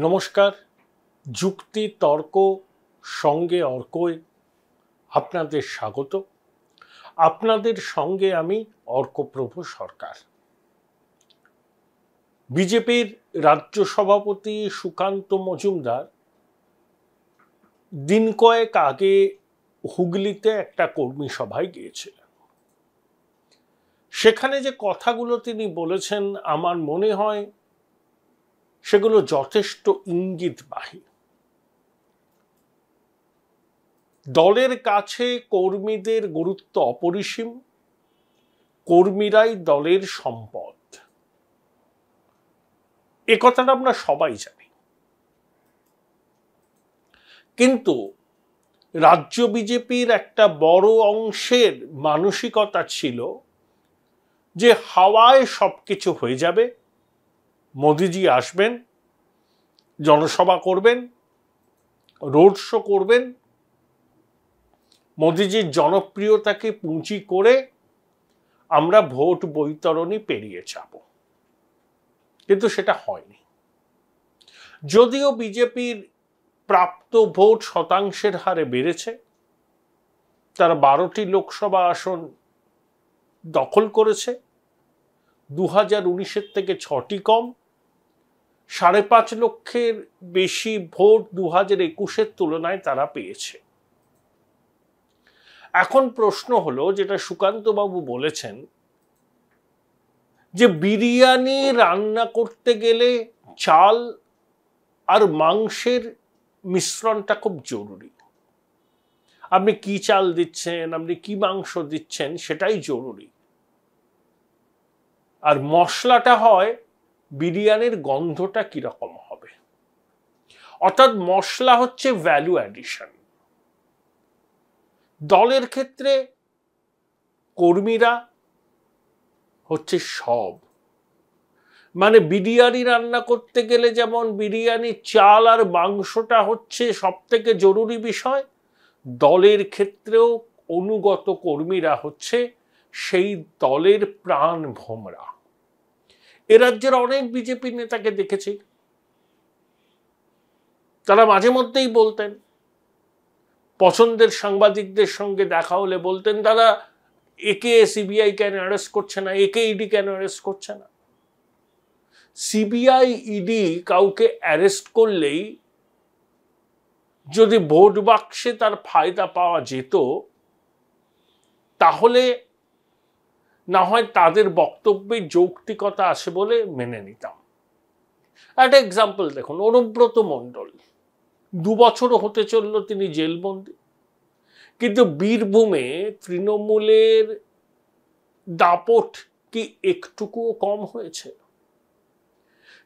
নমস্কার। যুক্তি তর্ক সঙ্গে অর্কয় আপনাদের স্বাগত। আপনাদের সঙ্গে আমি অর্কপ্রভু সরকার। বিজেপির রাজ্য সভাপতি সুকান্ত মজুমদার দিন কয়েক আগে হুগলিতে একটা কর্মী সভায় গিয়েছিলেন। সেখানে যে কথাগুলো তিনি বলেছেন আমার মনে হয় সেগুলো যথেষ্ট ইঙ্গিতবাহী। দলের কাছে কর্মীদের গুরুত্ব অপরিসীম, কর্মীরাই দলের সম্পদ, এ কথাটা আমরা সবাই জানি। কিন্তু রাজ্য বিজেপির একটা বড় অংশের মানসিকতা ছিল যে হাওয়ায় সবকিছু হয়ে যাবে, মোদিজি আসবেন, জনসভা করবেন, রোড শো করবেন, মোদিজির জনপ্রিয়তাকে পুঁজি করে আমরা ভোট বৈতরণী পেরিয়ে যাব। কিন্তু সেটা হয়নি। যদিও বিজেপির প্রাপ্ত ভোট শতাংশের হারে বেড়েছে, তারা 12টি লোকসভা আসন দখল করেছে, 2019-এর থেকে 6টি কম, 5.5 লক্ষের বেশি ভোট 2021-এর তুলনায় তারা পেয়েছে। এখন প্রশ্ন হলো, যেটা সুকান্ত বাবু বলেছেন, যে বিরিয়ানি রান্না করতে গেলে চাল আর মাংসের মিশ্রণটা খুব জরুরি। আপনি কি চাল দিচ্ছেন, আপনি কি মাংস দিচ্ছেন, সেটাই জরুরি। আর মশলাটা হয় বিরিয়ানির গন্ধটা কিরকম হবে। অর্থাৎ মশলা হচ্ছে ভ্যালু অ্যাডিশন। দলের ক্ষেত্রে কর্মীরা হচ্ছে সব। মানে বিরিয়ানি রান্না করতে গেলে যেমন বিরিয়ানির চাল আর মাংসটা হচ্ছে সব থেকে জরুরি বিষয়, দলের ক্ষেত্রেও অনুগত কর্মীরা হচ্ছে সেই দলের প্রাণ ভোমরা। এ রাজ্যের অনেক বিজেপি নেতাকে দেখেছি, তারা মাঝে মধ্যেই বলতেন, পছন্দের সাংবাদিকদের সঙ্গে দেখা হলে বলতেন, দাদা একে সিবিআই কেন অ্যারেস্ট করছে না, একে ইডি কেন অ্যারেস্ট করছে না। সিবিআই ইডি কাউকে অ্যারেস্ট করলেই যদি ভোট বাক্সে তার ফায়দা পাওয়া যেত, তাহলে না হয় তাদের বক্তব্যে যৌক্তিকতা আছে বলে মেনে নিতাম। একটা এক্সাম্পল দেখুন, অনুব্রত মণ্ডল 2 বছরও হতে চলল তিনি জেলবন্দি, কিন্তু বীরভূমে তৃণমূলের দাপট কি একটুকুও কম হয়েছে?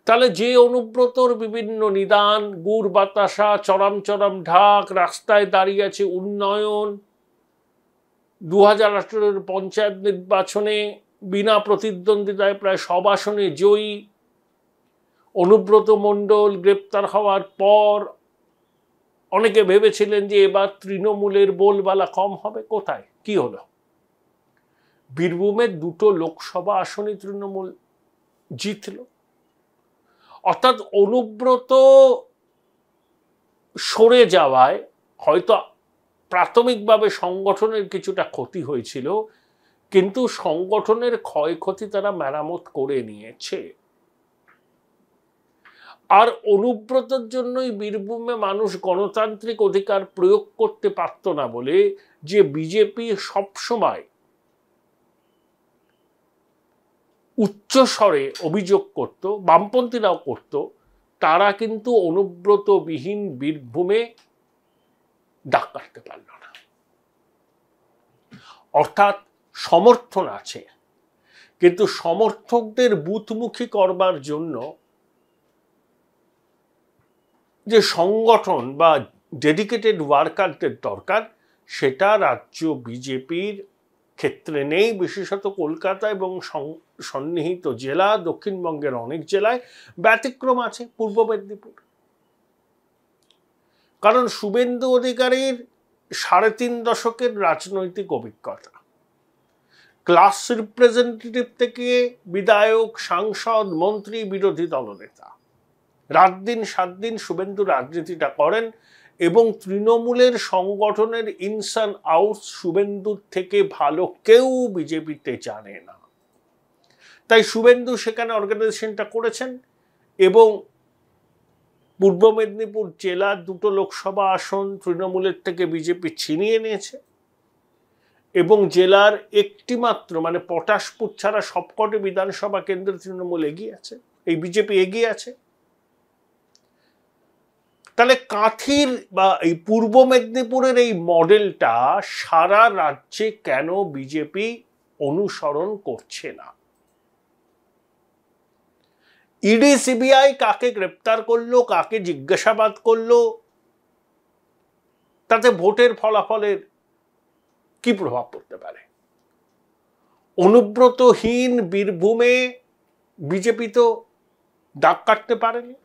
তাহলে যে অনুব্রতর বিভিন্ন নিদান, গুড় বাতাসা, চরম চরম ঢাক, রাস্তায় দাঁড়িয়ে আছে উন্নয়ন, 2018-এর পঞ্চায়েত নির্বাচনে বিনা প্রতিদ্বন্দ্বিতায় প্রায় সব আসনে জয়ী, অনুব্রত মণ্ডল গ্রেপ্তার হওয়ার পর অনেকে ভেবেছিলেন যে এবার তৃণমূলের বোলবালা কম হবে। কোথায়, কি হলো? বীরভূমের 2টো লোকসভা আসনে তৃণমূল জিতল। অর্থাৎ অনুব্রত সরে যাওয়ায় হয়তো প্রাথমিকভাবে সংগঠনের কিছুটা ক্ষতি হয়েছিল, কিন্তু সংগঠনের ক্ষয়ক্ষতি তারা মেরামত করে নিয়েছে। আর অনুব্রতর জন্যই বীরভূমে মানুষ গণতান্ত্রিক অধিকার প্রয়োগ করতে পারত না বলে যে বিজেপি সবসময় উচ্চস্বরে অভিযোগ করত, বামপন্থীরাও করত, তারা কিন্তু অনুব্রতবিহীন বীরভূমে ডাক কাটতে পারল না। অর্থাৎ সমর্থন আছে, কিন্তু সমর্থকদের বুথমুখী করবার জন্য যে সংগঠন বা ডেডিকেটেড ওয়ার্কারদের দরকার, সেটা রাজ্য বিজেপির ক্ষেত্রে নেই। বিশেষত কলকাতা এবং সন্নিহিত জেলা, দক্ষিণবঙ্গের অনেক জেলায় ব্যতিক্রম আছে, পূর্ব মেদিনীপুর। কারণ শুভেন্দু অধিকারীর 3.5 দশকের রাজনৈতিক অভিজ্ঞতা, ক্লাস রিপ্রেজেন্টেটিভ থেকে বিধায়ক, সাংসদ, মন্ত্রী, বিরোধী দলনেতা, রাত দিন 7 দিন শুভেন্দু রাজনীতিটা করেন এবং তৃণমূলের সংগঠনের ইনস অ্যান্ড আউটস শুভেন্দুর থেকে ভালো কেউ বিজেপিতে জানে না। তাই শুভেন্দু সেখানে অর্গানাইজেশনটা করেছেন এবং পূর্ব মেদিনীপুর জেলার 2টো লোকসভা আসন তৃণমূলের থেকে বিজেপি ছিনিয়ে নিয়েছে এবং জেলার একটি মাত্র মানে পটাশপুর ছাড়া সবকটি বিধানসভা কেন্দ্রে তৃণমূল এগিয়ে আছে, এই বিজেপি এগিয়ে আছে। তাহলে কাঁথির বা এই পূর্ব মেদিনীপুরের এই মডেলটা সারা রাজ্যে কেন বিজেপি অনুসরণ করছে না? ইডি সিবিআই কাকে গ্রেপ্তার করলো, কাকে জিজ্ঞাসাবাদ করলো, তাতে ভোটের ফলাফলের কি প্রভাব পড়তে পারে? অনুব্রতহীন বীরভূমে বিজেপি তো দাগ কাটতে পারেনি।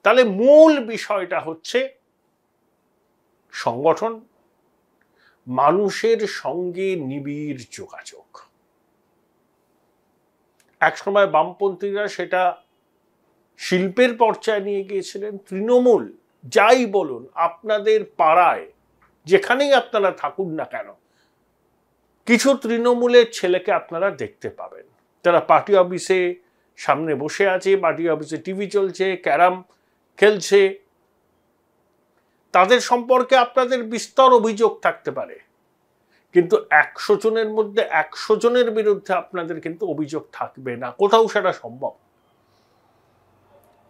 তাহলে মূল বিষয়টা হচ্ছে সংগঠন, মানুষের সঙ্গে নিবিড় যোগাযোগ। একসময় বামপন্থীরা সেটা শিল্পের পর্যায়ে নিয়ে গিয়েছিলেন। তৃণমূল যাই বলুন, আপনাদের পাড়ায় যেখানেই আপনারা থাকুন না কেন, কিছু তৃণমূলের ছেলেকে আপনারা দেখতে পাবেন। তারা পার্টি অফিসে সামনে বসে আছে, পার্টি অফিসে টিভি চলছে, ক্যারাম খেলছে। তাদের সম্পর্কে আপনাদের বিস্তর অভিযোগ থাকতে পারে, কিন্তু 100 জনের মধ্যে 100 জনের বিরুদ্ধে আপনাদের কিন্তু অভিযোগ থাকবে না, কোথাও সেটা সম্ভব।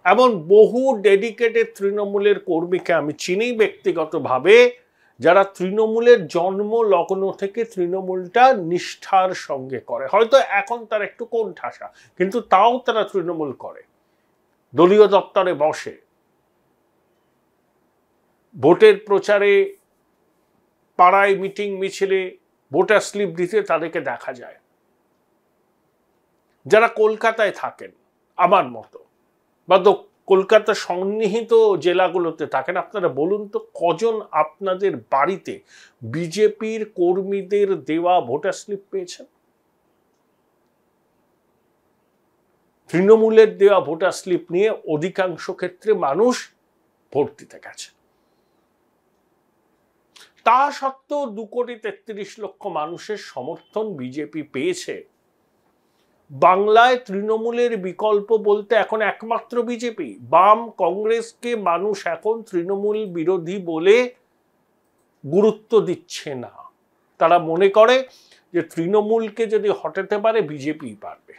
এমন বহু ডেডিকেটেড তৃণমূলের কর্মীকে আমি চিনি ব্যক্তিগতভাবে, যারা তৃণমূলের জন্ম লগ্ন থেকে তৃণমূলটা নিষ্ঠার সঙ্গে করে। হয়তো এখন তার একটু কোণঠাসা, কিন্তু তাও তারা তৃণমূল করে, দলীয় দপ্তরে বসে, ভোটের প্রচারে, পাড়ায় মিটিং মিছিলে ভোটার স্লিপ দিতে তাদেরকে দেখা যায়। যারা কলকাতায় থাকেন আমার মতো বা কলকাতা সন্নিহিত জেলাগুলোতে থাকেন, আপনারা বলুন তো কজন আপনাদের বাড়িতে বিজেপির কর্মীদের দেওয়া ভোটার স্লিপ পেয়েছেন? তৃণমূলের দেওয়া ভোটার স্লিপ নিয়ে অধিকাংশ ক্ষেত্রে মানুষ ভোট দিতে গেছে। তা সত্ত্বেও 2,33,00,000 মানুষের সমর্থন বিজেপি পেয়েছে। বাংলায় তৃণমূলের বিকল্প বলতে এখন একমাত্র বিজেপি। বাম কংগ্রেসকে মানুষ এখন তৃণমূল বিরোধী বলে গুরুত্ব দিচ্ছে না। তারা মনে করে যে তৃণমূলকে যদি হটাতে পারে বিজেপি পারবে।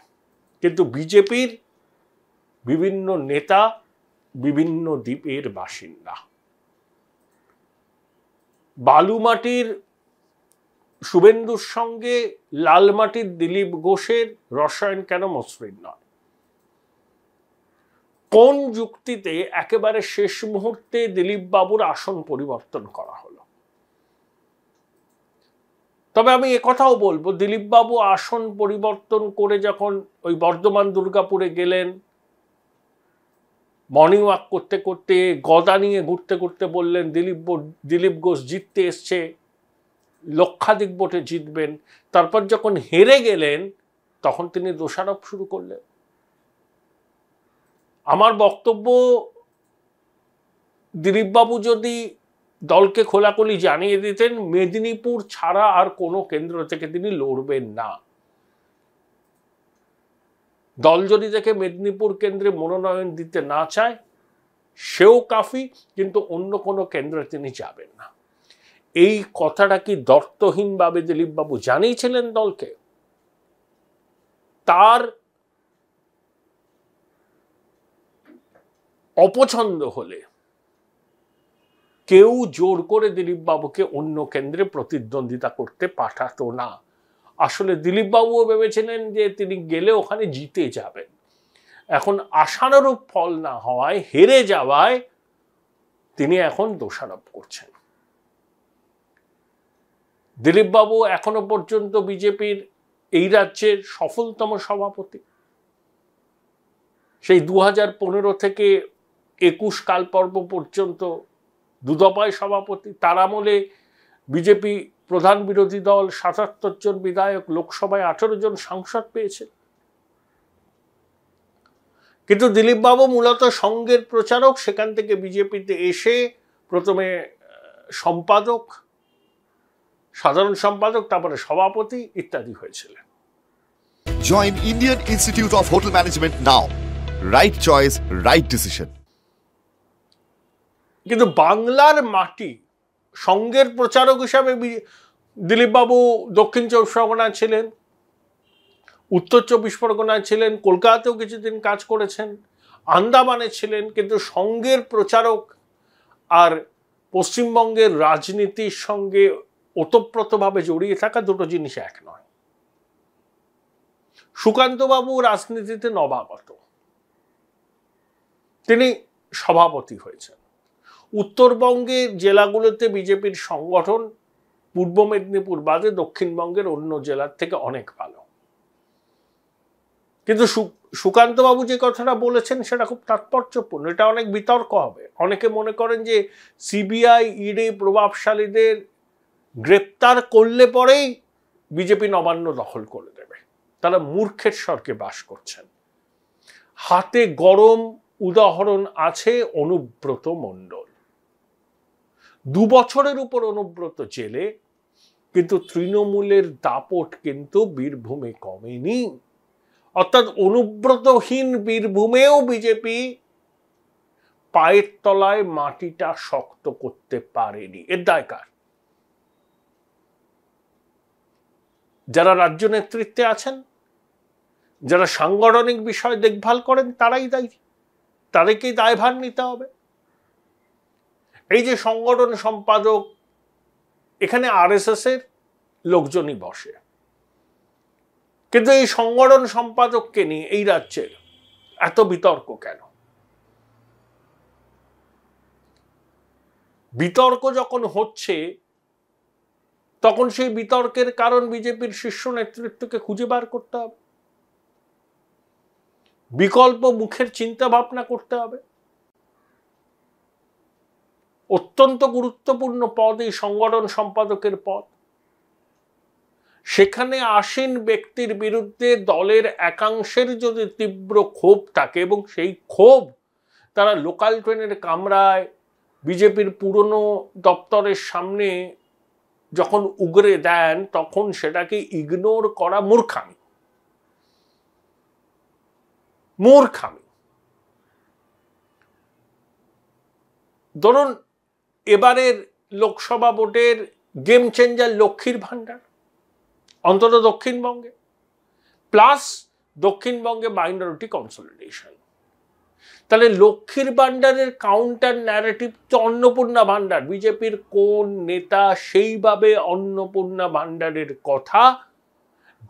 কিন্তু বিজেপির বিভিন্ন নেতা বিভিন্ন দ্বীপের বাসিন্দা। বালুমাটির শুভেন্দুর সঙ্গে লালমাটির দিলীপ ঘোষের রসায়ন কেন মসৃণ নয়? কোন যুক্তিতে একেবারে শেষ মুহূর্তে দিলীপ বাবুর আসন পরিবর্তন করা হলো? তবে আমি একথাও বলবো, দিলীপ বাবু আসন পরিবর্তন করে যখন ওই বর্ধমান দুর্গাপুরে গেলেন, মর্নিং ওয়াক করতে করতে, গদা নিয়ে ঘুরতে ঘুরতে বললেন দিলীপ ঘোষ জিততে এসছে, লক্ষাধিক ভোটে জিতবেন। তারপর যখন হেরে গেলেন তখন তিনি দোষারোপ শুরু করলেন। আমার বক্তব্য, দিলীপবাবু যদি দলকে খোলাখুলি জানিয়ে দিতেন মেদিনীপুর ছাড়া আর কোনো কেন্দ্র থেকে তিনি লড়বেন না। দল যদি দেখে মেদিনীপুর কেন্দ্রে মনোনয়ন দিতে না চায় সেও কাফি, কিন্তু অন্য কোনো কেন্দ্রে তিনি যাবেন না। এই কথাটা কি দর্তহীনভাবে দিলীপবাবু জানিয়েছিলেন দলকে? তার অপছন্দ হলে কেউ জোর করে দিলীপবাবুকে অন্য কেন্দ্রে প্রতিদ্বন্দ্বিতা করতে পাঠাতো না। আসলে দিলীপবাবুও ভেবেছিলেন যে তিনি গেলে ওখানে জিতে যাবেন। এখন আশানুরূপ ফল না হওয়ায়, হেরে যাওয়ায় তিনি এখন দোষারোপ করছেন। দিলীপবাবু এখনো পর্যন্ত বিজেপির এই রাজ্যের সফলতম সভাপতি। সেই 2015 থেকে 21 কালপর্ব পর্যন্ত দুদফায় সভাপতি। তার আমলে বিজেপি প্রধান বিরোধী দল, 77 জন বিধায়ক, লোকসভায় 18 জন সাংসদ পেয়েছে। কিন্তু দিলীপ বাবু মূলত সংঘের প্রচারক, সেখান থেকে বিজেপিতে এসে প্রথমে সম্পাদক, সাধারণ সম্পাদক, তারপরে সভাপতি ইত্যাদি হয়েছিলেন। Join Indian Institute of Hotel Management now. Right choice, right decision. কিন্তু বাংলার মাটি সংঘের প্রচারক হিসাবে দিলীপ বাবু দক্ষিণ চব্বিশ পরগনায় ছিলেন, উত্তর চব্বিশ পরগনায় ছিলেন, কলকাতাতেও কিছুদিন কাজ করেছেন, আন্দামানে ছিলেন, কিন্তু সংঘের প্রচারক আর পশ্চিমবঙ্গের রাজনীতির সঙ্গে ওতপ্রোতভাবে জড়িয়ে থাকা দুটো জিনিস এক নয়। সুকান্তবাবু রাজনীতিতে নবাগত, তিনি সভাপতি হয়েছেন। উত্তরবঙ্গের জেলাগুলোতে বিজেপির সংগঠন পূর্ব মেদিনীপুর বাদে দক্ষিণবঙ্গের অন্য জেলার থেকে অনেক ভালো। কিন্তু সুকান্তবাবু যে কথাটা বলেছেন সেটা খুব তাৎপর্যপূর্ণ, এটা অনেক বিতর্ক হবে। অনেকে মনে করেন যে সিবিআই ইডি প্রভাবশালীদের গ্রেপ্তার করলে পরেই বিজেপি নবান্ন দখল করে দেবে, তারা মূর্খের স্বর্গে বাস করছেন। হাতে গরম উদাহরণ আছে অনুব্রত মণ্ডল। 2 বছরের উপর অনুব্রত জেলে, কিন্তু তৃণমূলের দাপট কিন্তু বীরভূমে কমেনি। অর্থাৎ অনুব্রতহীন বীরভূমেও বিজেপি পায়ের তলায় মাটিটা শক্ত করতে পারেনি। এর দায় কার? যারা রাজ্য নেতৃত্বে আছেন, যারা সাংগঠনিক বিষয় দেখভাল করেন, তারাই দায়ী, তাদেরকেই দায়ভার নিতে হবে। এই যে সংগঠন সম্পাদক, এখানে আরএসএস এর লোকজনই বসে, কিন্তু এই সংগঠন সম্পাদককে নিয়ে এই রাজ্যের এত বিতর্ক কেন? বিতর্ক যখন হচ্ছে তখন সেই বিতর্কের কারণ বিজেপির শীর্ষ নেতৃত্বকে খুঁজে বার করতে হবে, বিকল্প মুখের চিন্তা ভাবনা করতে হবে। অত্যন্ত গুরুত্বপূর্ণ পদ এই সংগঠন সম্পাদকের পদ। সেখানে আসীন ব্যক্তির বিরুদ্ধে দলের একাংশের যদি তীব্র ক্ষোভ থাকে, এবং সেই ক্ষোভ তারা লোকাল ট্রেনের কামরায় বিজেপির পুরনো দপ্তরের সামনে যখন উগরে দেন, তখন সেটাকে ইগনোর করা মূর্খামি। ধরুন এবারের লোকসভা ভোটের গেম চেঞ্জার লক্ষ্মীর ভান্ডার, অন্তত দক্ষিণবঙ্গে, প্লাস দক্ষিণবঙ্গে মাইনরিটি কনসলিডেশন। তাহলে লক্ষ্মীর ভান্ডারের কাউন্টার ন্যারেটিভ তো অন্নপূর্ণা ভান্ডার। বিজেপির কোন নেতা সেইভাবে অন্নপূর্ণা ভান্ডারের কথা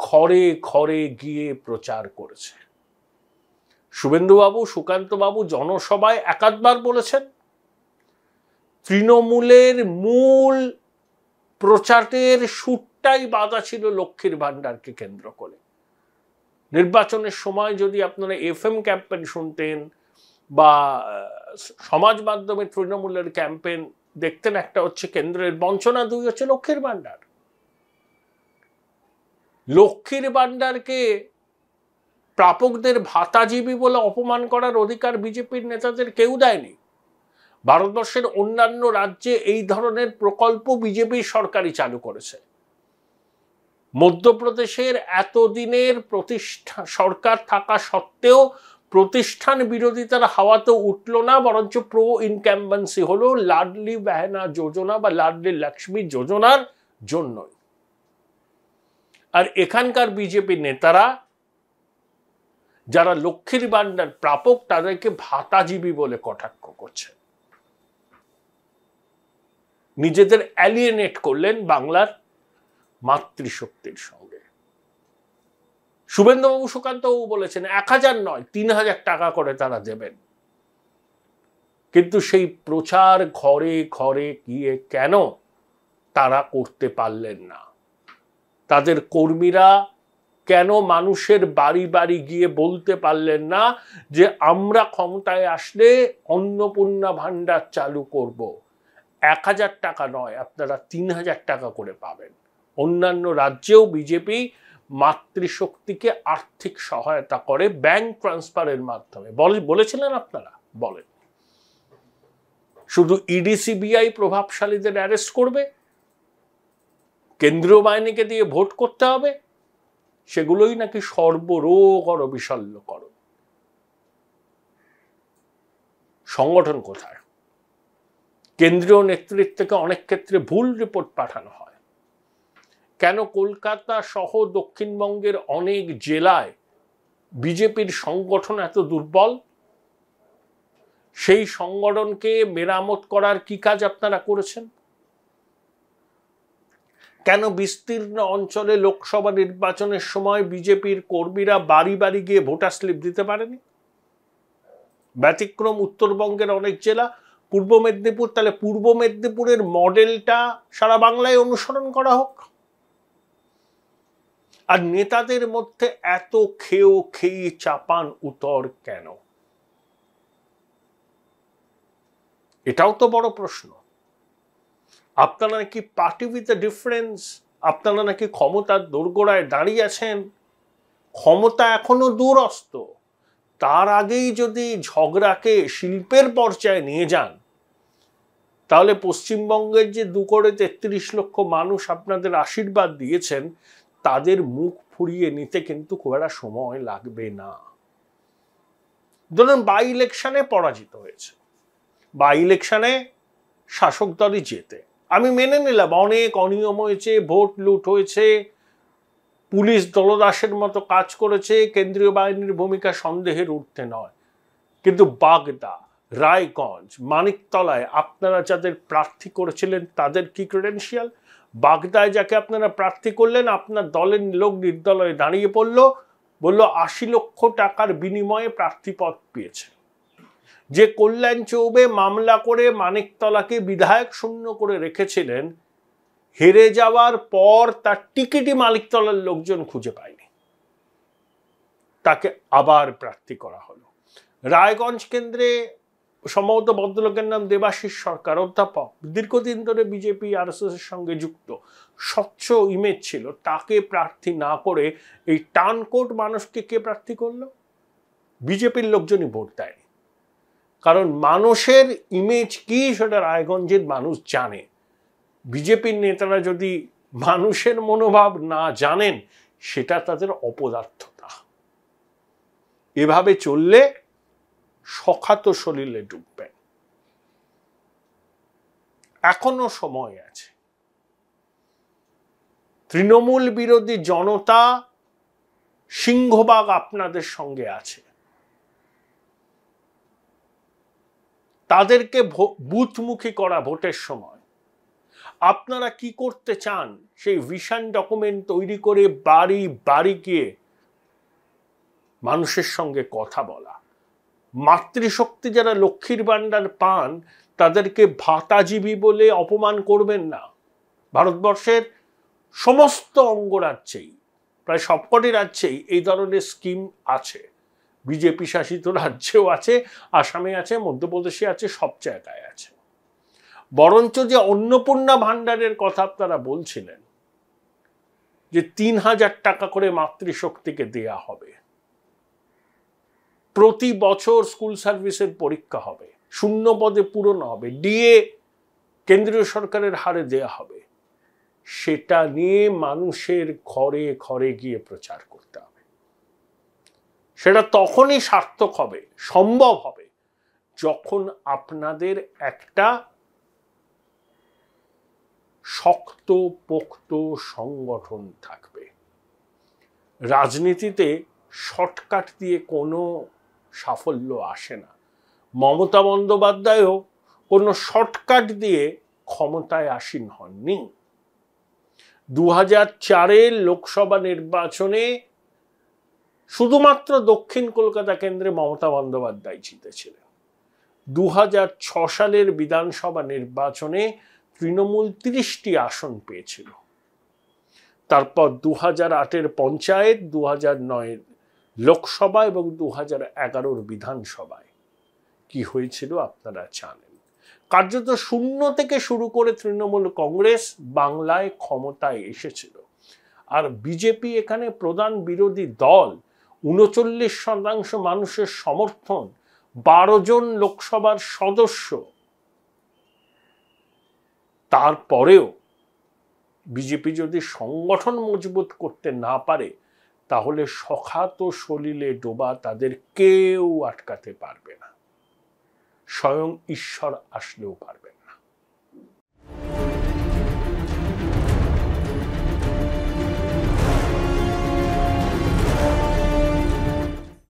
ঘরে ঘরে গিয়ে প্রচার করেছে? শুভেন্দুবাবু, সুকান্তবাবু জনসভায় একাধবার বলেছেন। তৃণমূলের মূল প্রচারের সুরটাই বাঁধা ছিল লক্ষ্মীর ভান্ডারকে কেন্দ্র করে। নির্বাচনের সময় যদি আপনারা এফএম ক্যাম্পেইন শুনতেন বা সমাজ মাধ্যমে তৃণমূলের ক্যাম্পেইন দেখতেন, একটা হচ্ছে কেন্দ্রের বঞ্চনা, 2 হচ্ছে লক্ষ্মীর ভান্ডার। লক্ষ্মীর ভান্ডারকে প্রাপকদের ভাতাজীবী বলে অপমান করার অধিকার বিজেপির নেতাদের কেউ দেয়নি। ভারতবর্ষের অন্যান্য রাজ্যে এই ধরনের প্রকল্প বিজেপি সরকারই চালু করেছে। মধ্যপ্রদেশের এতদিনের প্রতিষ্ঠান সরকার থাকা সত্ত্বেও প্রতিষ্ঠান বিরোধিতার হাওয়া তো উঠল না, বরঞ্চ প্রো ইনক্যাম্বেন্সি হলো লাডলি বেহনা যোজনা বা লাডলি লক্ষ্মী যোজনার জন্যই। আর এখানকার বিজেপি নেতারা যারা লক্ষ্মীর ভান্ডার প্রাপক তাদেরকে ভাতাজীবী বলে কটাক্ষ করছে। নিজেদের অ্যালিয়েনেট করলেন বাংলার মাতৃশক্তির সঙ্গে। শুভেন্দুবাবু, সুকান্তবাবু বলেছেন 1000 নয় 3000 টাকা করে তারা দেবেন, কিন্তু সেই প্রচার ঘরে ঘরে গিয়ে কেন তারা করতে পারলেন না? তাদের কর্মীরা কেন মানুষের বাড়ি বাড়ি গিয়ে বলতে পারলেন না যে আমরা ক্ষমতায় আসলে অন্নপূর্ণা ভান্ডার চালু করব, 1000 টাকা নয়, আপনারা 3000 টাকা করে পাবেন। অন্যান্য রাজ্যেও বিজেপি মাতৃশক্তিকে আর্থিক সহায়তা করে ব্যাংক ট্রান্সফারের মাধ্যমে। বলেছিলেন আপনারা? বলেন। শুধু ইডি সিবিআই প্রভাবশালীদের অ্যারেস্ট করবে, কেন্দ্রীয় বাহিনীকে দিয়ে ভোট করতে হবে, সেগুলোই নাকি সর্বরোগ অবিশল্যকরণ। সংগঠন কোথায়? কেন্দ্রীয় নেতৃত্বকে অনেক ক্ষেত্রে ভুল রিপোর্ট পাঠানো হয়। কেন কলকাতা সহ দক্ষিণবঙ্গের অনেক জেলায় বিজেপির সংগঠন এত দুর্বল? সেই সংগঠনকে মেরামত করার কি কাজ আপনারা করেছেন? কেন বিস্তীর্ণ অঞ্চলে লোকসভা নির্বাচনের সময় বিজেপির কর্মীরা বাড়ি বাড়ি গিয়ে ভোটার স্লিপ দিতে পারেনি? ব্যতিক্রম উত্তরবঙ্গের অনেক জেলা, পূর্ব মেদিনীপুর। তাহলে পূর্ব মেদিনীপুরের মডেলটা সারা বাংলায় অনুসরণ করা হোক। আর নেতাদের মধ্যে এত খেয়ে চাপান উতর কেন? এটাও তো বড় প্রশ্ন। আপনারা নাকি পার্টি উইথ দ্য ডিফারেন্স, আপনারা নাকি ক্ষমতার দোরগোড়ায় দাঁড়িয়ে আছেন। ক্ষমতা এখনো দূরস্থ। তার আগেই যদি ঝগড়াকে শিল্পের পর্যায়ে নিয়ে যান, তাহলে পশ্চিমবঙ্গের যে 2.33 লক্ষ মানুষ আপনাদের আশীর্বাদ দিয়েছেন, তাদের মুখ ফুরিয়ে নিতে কিন্তু খুব একটা সময় লাগবে না। ধরুন বাই ইলেকশনে পরাজিত হয়েছে, বাই ইলেকশনে শাসক দলই জেতে, আমি মেনে নিলাম অনেক অনিয়ম হয়েছে, ভোট লুট হয়েছে, পুলিশ দলদাসের মতো কাজ করেছে, কেন্দ্রীয় বাহিনীর ভূমিকা সন্দেহের ঊর্ধ্বে নয়। কিন্তু বাগদা, রায়গঞ্জ, মানিকতলায় আপনারা যাদের প্রার্থী করেছিলেন তাদের কি ক্রেডেনশিয়াল? বাগদায় যাকে আপনারা প্রার্থী করলেন, আপনার দলের লোক নির্দলয়ে দাঁড়িয়ে পড়ল, বলল 80 লক্ষ টাকার বিনিময়ে প্রার্থী পদ পেয়েছে। যে কল্যাণ চৌবে মামলা করে মানিকতলাকে বিধায়ক শূন্য করে রেখেছিলেন, হেরে যাওয়ার পর তার টিকিটই মানিকতলার লোকজন খুঁজে পায়নি, তাকে আবার প্রার্থী করা হলো। রায়গঞ্জ কেন্দ্রে সম্ভবত ভদ্রলোকের নাম দেবাশিস সরকার, অধ্যাপক, দীর্ঘদিন ধরে বিজেপি আরএসএস এর সঙ্গে যুক্ত, স্বচ্ছ ইমেজ ছিল, তাকে প্রার্থী না করে এই টানকোট মানুষকে কে প্রার্থী করলো? বিজেপির লোকজনই ভোট দেয়নি। কারণ মানুষের ইমেজ কি সেটা রায়গঞ্জের মানুষ জানে। বিজেপির নেতারা যদি মানুষের মনোভাব না জানেন, সেটা তাদের অপদার্থতা। এভাবে চললে সখাত সলিলে ডুববেন। এখনো সময় আছে। তৃণমূল বিরোধী জনতা সিংহভাগ আপনাদের সঙ্গে আছে। তাদেরকে বুথমুখী করা ভোটের সময়। আপনারা কি করতে চান সেই ভিশন ডকুমেন্ট তৈরি করে বাড়ি বাড়ি গিয়ে মানুষের সঙ্গে কথা বলা। মাতৃশক্তি যারা লক্ষ্মীর ভাণ্ডার পান, তাদেরকে ভাতাজীবী বলে অপমান করবেন না। ভারতবর্ষের সমস্ত অঙ্গরাজ্যেই, প্রায় সবকটি রাজ্যেই এই ধরনের স্কিম আছে। বিজেপি শাসিত রাজ্যেও আছে, আসামে আছে, মধ্যপ্রদেশে আছে, সব জায়গায় আছে। বরঞ্চ যে অন্নপূর্ণা ভাণ্ডারের কথা আপনারা বলছিলেন, যে 3000 টাকা করে মাতৃশক্তিকে দেয়া হবে, প্রতি বছর স্কুল সার্ভিসের পরীক্ষা হবে, শূন্য পদে পূরণ হবে, ডিএ কেন্দ্রীয় সরকারের হারে দেয়া হবে, সেটা নিয়ে মানুষের ঘরে ঘরে গিয়ে প্রচার করতে হবে। সেটা তখনই সার্থক হবে, সম্ভব হবে, যখন আপনাদের একটা শক্ত পোক্ত সংগঠন থাকবে। রাজনীতিতে শর্টকাট দিয়ে কোনো সাফল্য আসে না। মমতা বন্দ্যোপাধ্যায়ও কোনো শর্টকাট দিয়ে ক্ষমতায় আসীন হননি। 2004-এর লোকসভা নির্বাচনে শুধুমাত্র দক্ষিণ কলকাতা কেন্দ্রে মমতা বন্দ্যোপাধ্যায় জিতেছিলেন। 2006 সালের বিধানসভা নির্বাচনে তৃণমূল 30টি আসন পেয়েছিল। তারপর 2008-এর পঞ্চায়েত, 2009-এর লোকসভা এবং 2011-র বিধানসভায় কি হয়েছিল আপনারা জানেন। কার্যত শূন্য থেকে শুরু করে তৃণমূল কংগ্রেস বাংলায় ক্ষমতায় এসেছিল। আর বিজেপি এখানে প্রধান বিরোধী দল, ৩৯% মানুষের সমর্থন, ১২ জন লোকসভার সদস্য, তারপরেও বিজেপি যদি সংগঠন মজবুত করতে না পারে তাহলে সখাত সলিলে ডোবা তাদের কেউ আটকাতে পারবে না, স্বয়ং ঈশ্বর আসলেও পারবেন না।